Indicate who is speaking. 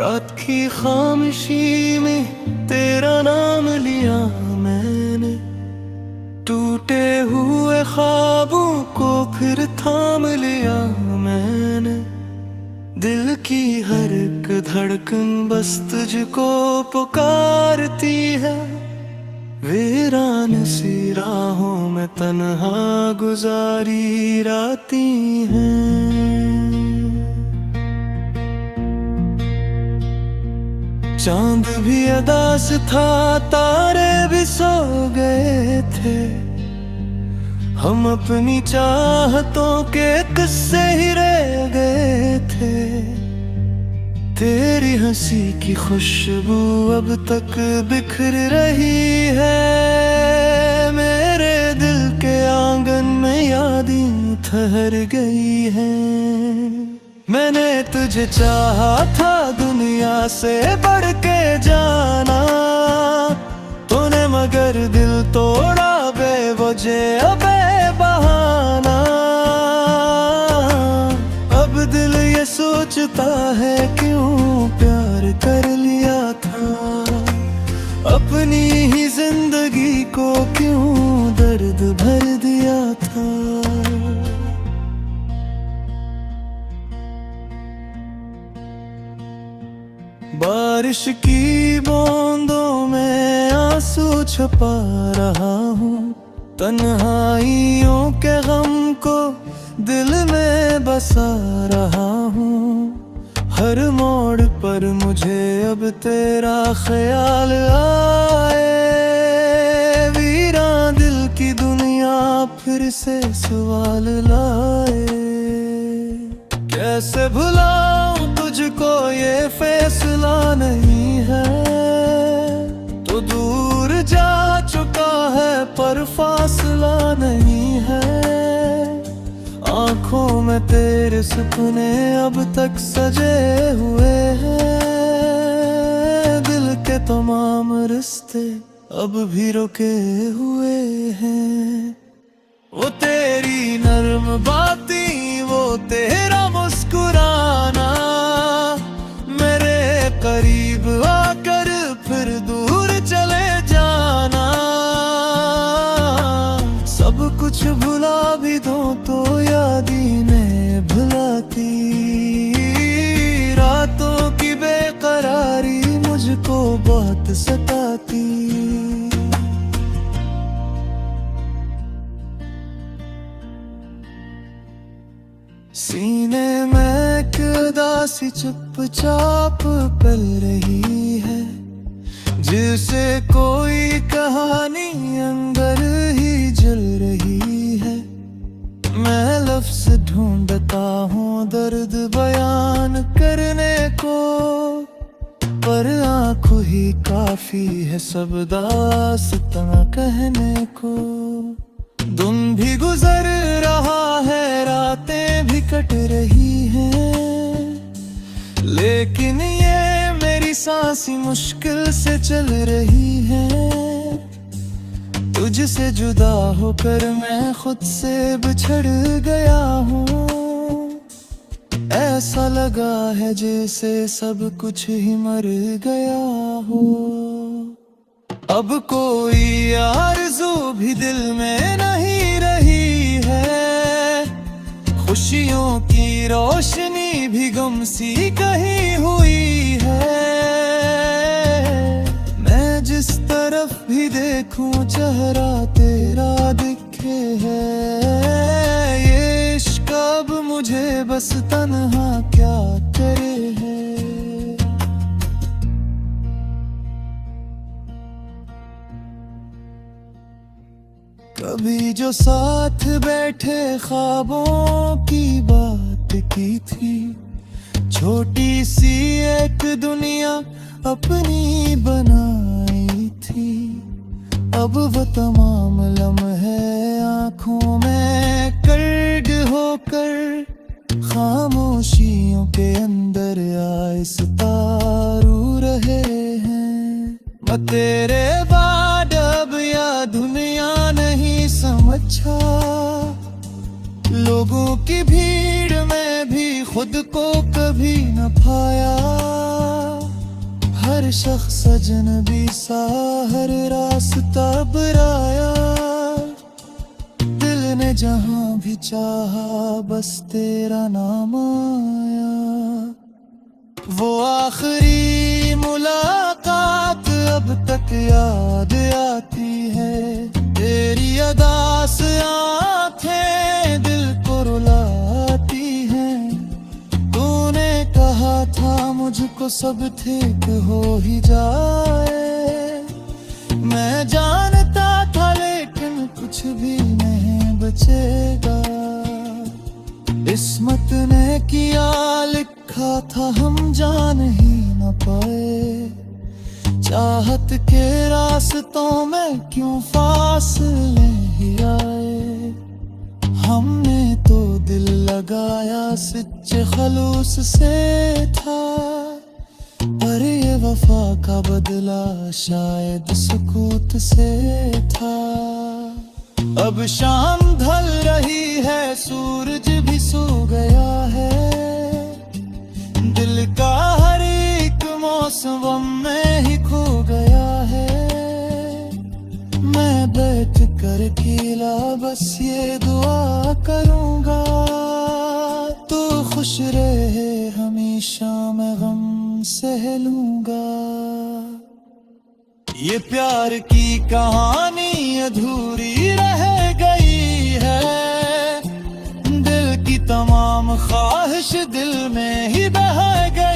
Speaker 1: रात की खामोशी में तेरा नाम लिया मैंने, टूटे हुए ख्वाबों को फिर थाम लिया मैंने। दिल की हर एक धड़कन बस तुझको पुकारती है, वीरान सी राहों में तन्हा गुजारी रातें हैं। चांद भी अदास था, तारे भी सो गए थे, हम अपनी चाहतों के किस्से ही रह गए थे। तेरी हंसी की खुशबू अब तक बिखर रही है, मेरे दिल के आंगन में यादें ठहर गई हैं। मैंने तुझे चाहा था दुनिया से बढ़ के जाना, तूने मगर दिल तोड़ा बेवजह बेबहाना। अब दिल ये सोचता है क्यों प्यार कर लिया था, अपनी ही जिंदगी को क्यों दर्द भर दिया था। बारिश की बूंदों में आंसू छुपा रहा हूँ, तन्हाइयों के गम को दिल में बसा रहा हूँ। हर मोड़ पर मुझे अब तेरा ख्याल आए, वीरान दिल की दुनिया फिर से सवाल लाए। कैसे भुलाऊं तुझको ये फैसला नहीं है, तो दूर जा चुका है पर फासला नहीं है। आँखों में तेरे सपने अब तक सजे हुए हैं, दिल के तमाम रिश्ते अब भी रुके हुए हैं। वो तेरी नर्म बातें, वो तेरा मुस्कुराना, मेरे करीब आकर फिर दूर चले जाना। सब कुछ भुला भी दो तो यादें ने भुलाती, रातों की बेकरारी मुझको बहुत सताती। सीने में एक उदासी चुपचाप पल रही है, जिसे कोई कहानी अंदर ही जल रही है। मैं लफ्ज़ ढूंढता हूँ दर्द बयान करने को, पर आँखों ही काफी है सब दास्तां कहने को। दिन भी गुजर रहा है, रातें भी कट रही हैं, लेकिन ये मेरी सांसें मुश्किल से चल रही हैं। तुझसे जुदा होकर मैं खुद से बिछड़ गया हूँ, ऐसा लगा है जैसे सब कुछ ही मर गया हो। अब कोई आरज़ू भी दिल में नहीं रही है, खुशियों की रोशनी भी गुम सी कहीं हुई है। मैं जिस तरफ भी देखूं चेहरा तेरा दिखे है, ये इश्क अब मुझे बस तन्हा क्या करे है। कभी जो साथ बैठे ख्वाबों की बात की थी, छोटी सी एक दुनिया अपनी बनाई थी। अब वो तमाम लम्हे आँखों में कैद होकर, खामोशियों के अंदर आहिस्ता रो रहे हैं। मैं तेरे बाद अब या दुनिया नहीं समझा, लोगों की भीड़ में भी खुद को कभी न पाया। हर शख्स अजनबी सा हर रास्ता बराया, दिल ने जहां भी चाहा बस तेरा नाम आया। वो आखिरी मुलाकात अब तक याद आती है, तेरी अदा से आंखें दिल को रुलाती हैं। तूने कहा था मुझको सब ठीक हो ही जाए, मैं जानता था लेकिन कुछ भी नहीं बचेगा। किस्मत ने किया लिखा था हम जान ही न पाए, चाहत के रास्तों में क्यों फासले ही आए। हमने तो दिल लगाया सच्चे खलूस से था, पर ये वफा का बदला शायद सुकूत से था। अब शाम ढल रही है, सूरज भी सो गया है, दिल का हर एक मौसम में ही खो गया है। मैं बैठ कर अकेला बस ये दुआ करूंगा, तू खुश रहे हमेशा मैं गम सह लूंगा। ये प्यार की कहानी अधूरी रह गई है, दिल की तमाम ख्वाहिश दिल में ही बह गई।